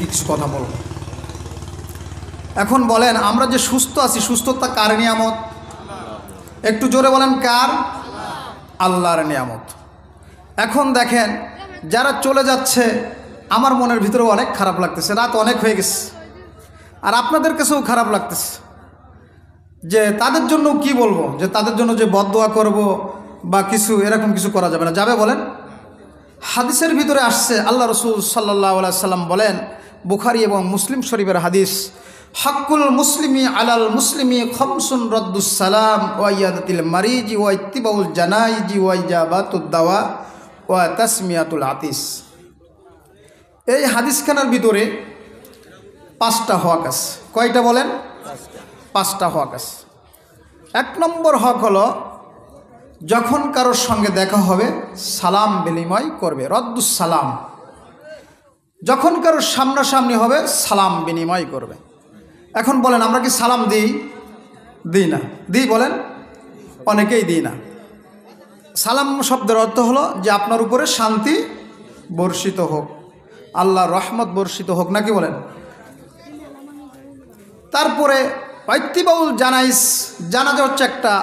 কিছু কথা বলব। এখন বলেন, আমরা যে সুস্থ আছি, সুস্থতা কার নিয়ামত? একটু জোরে বলেন, কার? আল্লাহর নিয়ামত। এখন দেখেন, যারা চলে যাচ্ছে, আমার মনের ভিতরেও অনেক খারাপ লাগতেছে। রাত অনেক হয়ে গেছে, আর আপনাদের কাছেও খারাপ লাগতেছে। যে তাদের জন্য কি বলবো, যে তাদের জন্য যে বদদোয়া করব বা কিছু, এরকম কিছু করা যাবে না। যাবে বলেন? হাদিসের ভিতরে আসছে, আল্লাহ রসুল সাল্লাল্লাহু আলাইহি সাল্লাম বলেন, বুখারী এবং মুসলিম শরীফের হাদিস, হাক্কুল মুসলিমি আলাল মুসলিমি খামসুন রদ্দুস সালাম ওয়া ইয়াদাতিল মারিজি ওয়া ইত্তিবাউল জানাইজি ওয়া ইজাবাতুদ দাওয়া ওয়া তাসমিয়াতুল আতিস। এই হাদিসখানার ভিতরে 5টা হক আছে। কয়টা বলেন? 5টা হক আছে। 1 নম্বর হক হলো, যখন কারোর সঙ্গে দেখা হবে সালাম বিনিময় করবে, রদ্দুস সালাম। যখন কারোর সামনাসামনি হবে সালাম বিনিময় করবে। এখন বলেন, আমরা কি সালাম দিই? দিই না। দিই বলেন? অনেকেই দিই না। সালাম শব্দের অর্থ হলো যে আপনার উপরে শান্তি বর্ষিত হোক, আল্লাহর রহমত বর্ষিত হোক, নাকি বলেন? তারপরে ইত্তিবাউল জানাইস, জানাজা হচ্ছে একটা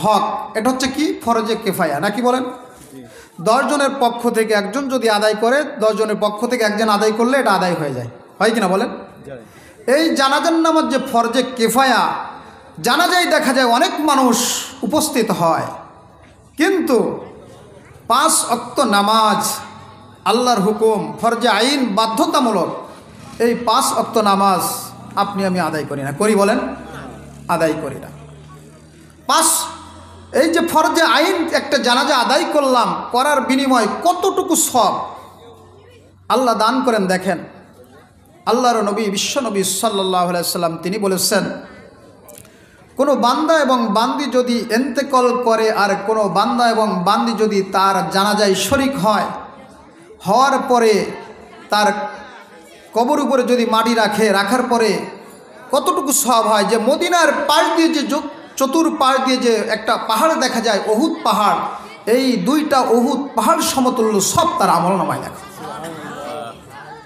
হক। এটা হচ্ছে কি? ফরজে কিফায়া, নাকি বলেন? 10 জনের পক্ষ থেকে একজন যদি আদায় করে, 10 জনের পক্ষ থেকে একজন আদায় করলে এটা আদায় হয়ে যায়, হয় কিনা বলেন? এই জানাজার নামাজ যে ফরজে কিফায়া, জানাজায় দেখা যায় অনেক মানুষ উপস্থিত হয়, কিন্তু 5 ওয়াক্ত নামাজ আল্লাহর হুকুম, ফরজে আইন, বাধ্যতামূলক। এই 5 ওয়াক্ত নামাজ আপনি আমি আদায় করি না, করি বলেন? আদায় করি না। এই যে ফরজে আইন একটা জানাজা আদায় করলাম, করার বিনিময় কতটুকু সওয়াব আল্লাহ দান করেন। দেখেন, আল্লাহর নবী, বিশ্বনবী সাল্লাল্লাহু আলাইহি সাল্লাম তিনি বলেছেন, কোনো বান্দা এবং বান্দি যদি ইন্তেকাল করে, আর কোনো বান্দা এবং বান্দি যদি তার জানাজায় শরীক হয়, হওয়ার পরে তার কবর উপরে যদি মাটি রাখার পরে কতটুকু সওয়াব হয়, যে মদিনার পাশ দিয়ে যে চতুর্পাশ দিয়ে যে একটা পাহাড় দেখা যায়, উহুদ পাহাড়, এই 2টা উহুদ পাহাড় সমতুল্য সব তার আমলনামায় লেখা।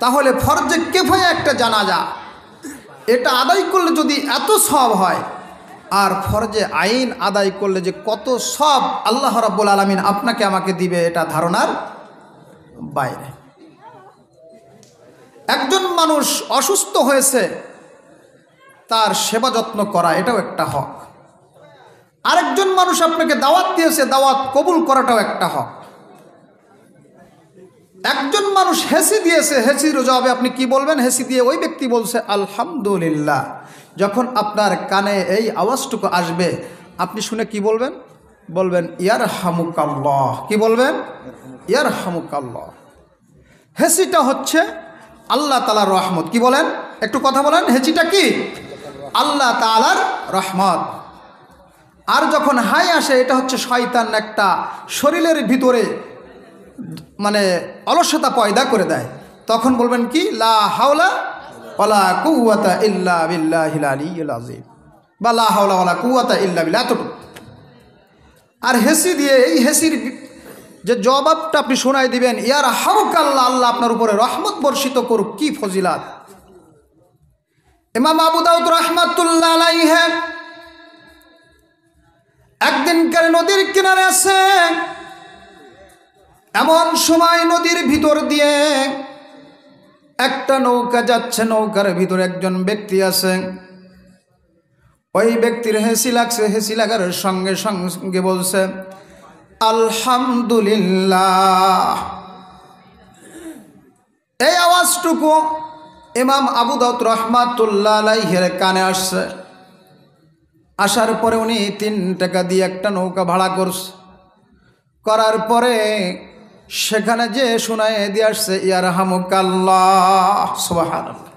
তাহলে ফরজে কিফায়া একটা জানাজা, এটা আদায় করলে যদি এত সওয়াব হয়, আর ফরজে আইন আদায় করলে যে কত সওয়াব আল্লাহ রাব্বুল আলামিন আপনাকে আমাকে দিবে, এটা ধারণার বাইরে। একজন মানুষ অসুস্থ হয়েছে, তার সেবা যত্ন করা, এটাও একটা হক। আরেকজন মানুষ আপনাকে দাওয়াত দিয়েছে, দাওয়াত কবুল করাটাও একটা হক। একজন মানুষ হেসি দিয়েছে, হেসির জবাবে আপনি কি বলবেন? হেসি দিয়ে ওই ব্যক্তি বলছে আলহামদুলিল্লাহ। যখন আপনার কানে এই আওয়াজটুকু আসবে, আপনি শুনে কি বলবেন? বলবেন ইয়ারহামুকাল্লাহ। কি বলবেন? ইয়ারহামুকাল্লাহ। হেসিটা হচ্ছে আল্লাহ তাআলার রহমত। কি বলেন? একটু কথা বলেন, হেসিটা কি? আল্লাহ তাআলার রহমত। আর যখন হাই আসে, এটা হচ্ছে শয়তান একটা শরীরের ভিতরে মানে অলসতা পয়দা করে দেয়। তখন বলবেন কি? লা হাওলা ওয়ালা কুওয়াতা ইল্লা বিল্লাহিল আলিয়্যিল আযীম, বা লা হাওলা ওয়ালা কুওয়াতা ইল্লা বিল্লাহ, এতটুকু। আর হেসি দিয়ে, এই হেসির যে জবাবটা আপনি শোনাই দিবেন, ইয়ারহামুকাল্লাহ, আল্লাহ আপনার উপরে রহমত বর্ষিত করুক। কি ফজিলাত! ইমাম আবু দাউদ রাহমাতুল্লাহ আলাইহি একদিনকার নদীর কিনারে আছে। এমন সময় নদীর ভিতর দিয়ে একটা নৌকা যাচ্ছে, নৌকার ভিতরে একজন ব্যক্তি আছে। ওই ব্যক্তির হেসি লাগছে, হেসি লাগার সঙ্গে সঙ্গে বলছে আলহামদুলিল্লাহ। এই আওয়াজটুকু ইমাম আবু দাউদ রাহমাতুল্লাহ আলাইহির কানে আসছে। আসার পরে উনি 3 টাকা দিয়ে একটা নৌকা ভাড়া করছে। করার পরে সেখানে যে শোনায় দিয়ে আসছে ইয়ারহামুকাল্লাহ, সুবহানাল্লাহ।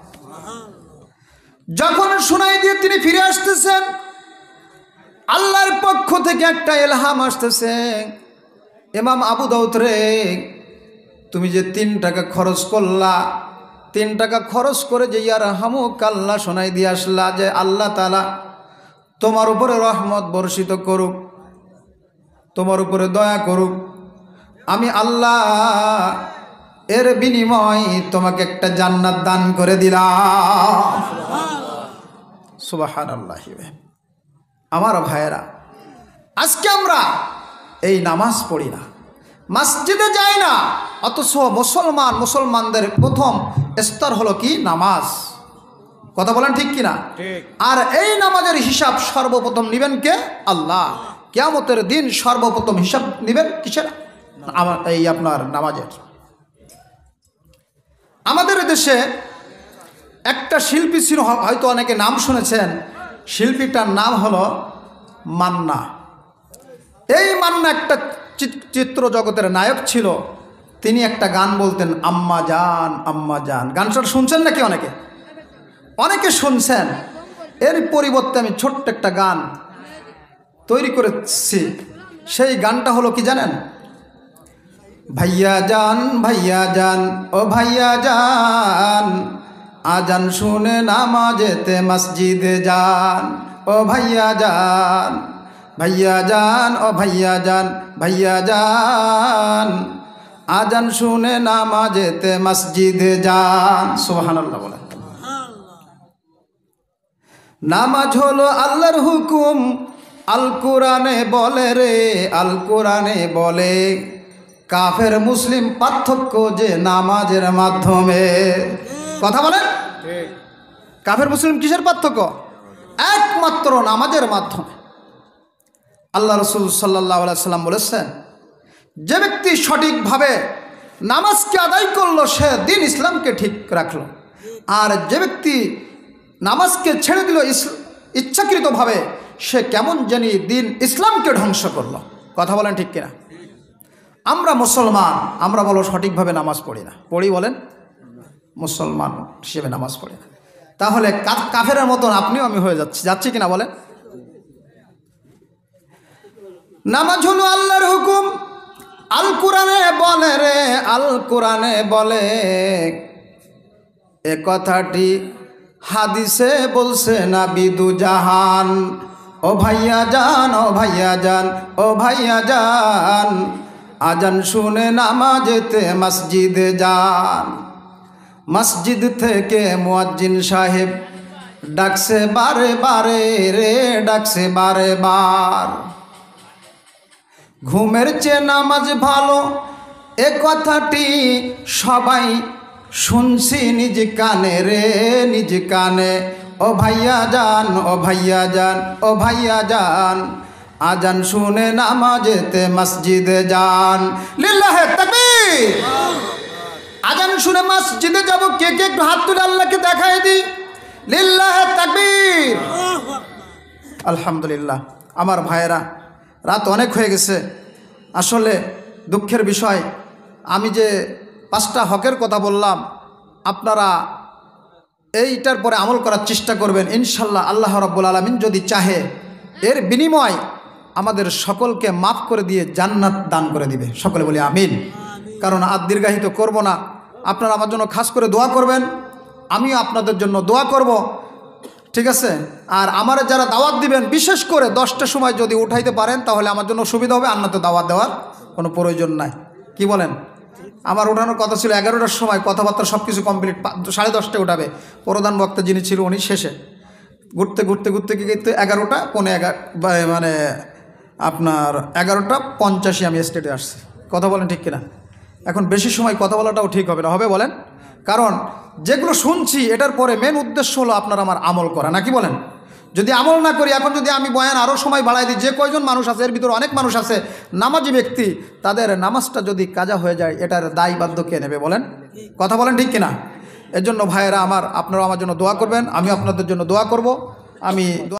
যখন শোনাই দিয়ে তিনি ফিরে আসতেছেন, আল্লাহর পক্ষ থেকে একটা ইলহাম আসতেছে, ইমাম আবু দাউদ রে, তুমি যে 3 টাকা খরচ করলা, 3 টাকা খরচ করে যে ইয়ারহামুকাল্লাহ শোনাই দিয়ে আসলা, যে আল্লাহ তাআলা তোমার উপরে রহমত বর্ষিত করুক, তোমার উপরে দয়া করুক, আমি আল্লাহ এর বিনিময় তোমাকে একটা জান্নাত দান করে দিলাম। সুবহানাল্লাহ। আমার ভাইয়েরা, আজকে আমরা এই নামাজ পড়ি না, মসজিদে যাই না, অথচ মুসলমানদের প্রথম স্তর হলো কি? নামাজ। কথা বলেন ঠিক কিনা? আর এই নামাজের হিসাব সর্বপ্রথম নিবেন কে? আল্লাহ। কিয়ামতের দিন সর্বপ্রথম হিসাব নিবেন কিসের? এই আপনার নামাজের। আমাদের দেশে একটা শিল্পী ছিল, হয়তো অনেকে নাম শুনেছেন, শিল্পীটার নাম হলো মান্না। এই মান্না একটা চিত্র জগতের নায়ক ছিল। তিনি একটা গান বলতেন, আম্মা জান আম্মা জান। গানটা শুনছেন নাকি? অনেকে শুনছেন। এর পরিবর্তে আমি ছোট্ট একটা গান তৈরি করেছি। সেই গানটা হলো কি জানেন? ভাইয়া জান ও ভাইয়া জান, আজান শুনে নামাজেতে মসজিদে যান। ও ভাইয়া জান ও ভাইয়া জান, আজান শুনে নামাজেতে মসজিদে যান। সুবহানাল্লাহ বলেন। নামাজ হলো আল্লাহর হুকুম, আল কোরআনে বলে রে, আল কোরআনে বলে। কাফের মুসলিম পার্থক্য যে নামাজের মাধ্যমে। কথা বলেন। কাফের মুসলিম কিসের পার্থক্য? একমাত্র নামাজের মাধ্যমে। আল্লাহ রাসূল সাল্লাল্লাহু আলাইহি সাল্লাম বলেছেন, যে ব্যক্তি সঠিকভাবে নামাজকে আদায় করলো সে দিন ইসলামকে ঠিক রাখলো, আর যে ব্যক্তি নামাজকে ছেড়ে দিল ইচ্ছাকৃতভাবে, সে কেমন জানি দিন ইসলামকে ধ্বংস করলো। কথা বলেন ঠিক কিনা? আমরা মুসলমান, আমরা বলো সঠিকভাবে নামাজ পড়ি না। পড়ি বলেন? মুসলমান হিসেবে নামাজ পড়ি না। তাহলে কাফেরের মতন আপনিও আমি হয়ে যাচ্ছি কিনা বলেন? নামাজ হলো আল্লাহর হুকুম, আল কোরআনে বলে রে, আল কোরআনে বলে। এ কথাটি হাদিসে বলছে নবী দু জাহান। ও ভাইয়া জান ও ভাইয়া জান ও ভাইয়া জান, আজান শুনে নামাজেতে মসজিদে যান। মসজিদ থেকে মুয়াজ্জিন সাহেব ডাকছে বারে বারে রে, ডাকছে বারে বার। ঘুমের চেয়ে নামাজ ভালো, এ কথাটি সবাই শুনছি নিজ কানে রে, নিজ কানে। ও ভাইয়া জান ও ভাইয়া জান ও ভাইয়া জান, আজান শুনে নামাজেতে মসজিদে যান। লিল্লাহে তাকবীর। আজান শুনে মসজিদে যাব, কে কে একটু হাত তুলে আল্লাহকে দেখাই দিই। লিল্লাহে তাকবীর। আলহামদুলিল্লাহ। আমার ভাইয়েরা, রাত অনেক হয়ে গেছে। আসলে দুঃখের বিষয়, আমি যে 5টা হকের কথা বললাম, আপনারা এইটার পরে আমল করার চেষ্টা করবেন ইনশাল্লাহ। আল্লাহ রাব্বুল আলামিন যদি চাহে, এর বিনিময় আমাদের সকলকে মাফ করে দিয়ে জান্নাত দান করে দিবে। সকলে বলি আমিন। কারণ আর দীর্ঘায়িত করব না। আপনারা আমার জন্য খাস করে দোয়া করবেন, আমিও আপনাদের জন্য দোয়া করব, ঠিক আছে? আর আমার যারা দাওয়াত দিবেন, বিশেষ করে 10টার সময় যদি উঠাইতে পারেন তাহলে আমার জন্য সুবিধা হবে, আর না তো দাওয়াত দেওয়ার কোনো প্রয়োজন নাই। কি বলেন? আমার ওঠানোর কথা ছিল 11টার সময়, কথাবার্তা সব কিছু কমপ্লিট 10:30টায় উঠাবে। প্রধান বক্তা যিনি ছিল উনি শেষে ঘুরতে 11টা পৌনে 11, মানে আপনার 11:85 আমি স্টেটে আসছি। কথা বলেন ঠিক কিনা? এখন বেশি সময় কথা বলাটাও ঠিক হবে না, হবে বলেন? কারণ যেগুলো শুনছি এটার পরে মেন উদ্দেশ্য হলো আপনার আমার আমল করা, নাকি বলেন? যদি আমল না করি, এখন যদি আমি বয়ান আরও সময় বাড়াই দিই, যে কয়জন মানুষ আছে এর ভিতরে অনেক মানুষ আছে নামাজি ব্যক্তি, তাদের নামাজটা যদি কাজা হয়ে যায় এটার দায় বাধ্য কে নেবে বলেন? কথা বলেন ঠিক কিনা? এর জন্য ভাইয়েরা আমার, আপনারা আমার জন্য দোয়া করবেন, আমি আপনাদের জন্য দোয়া করব। আমি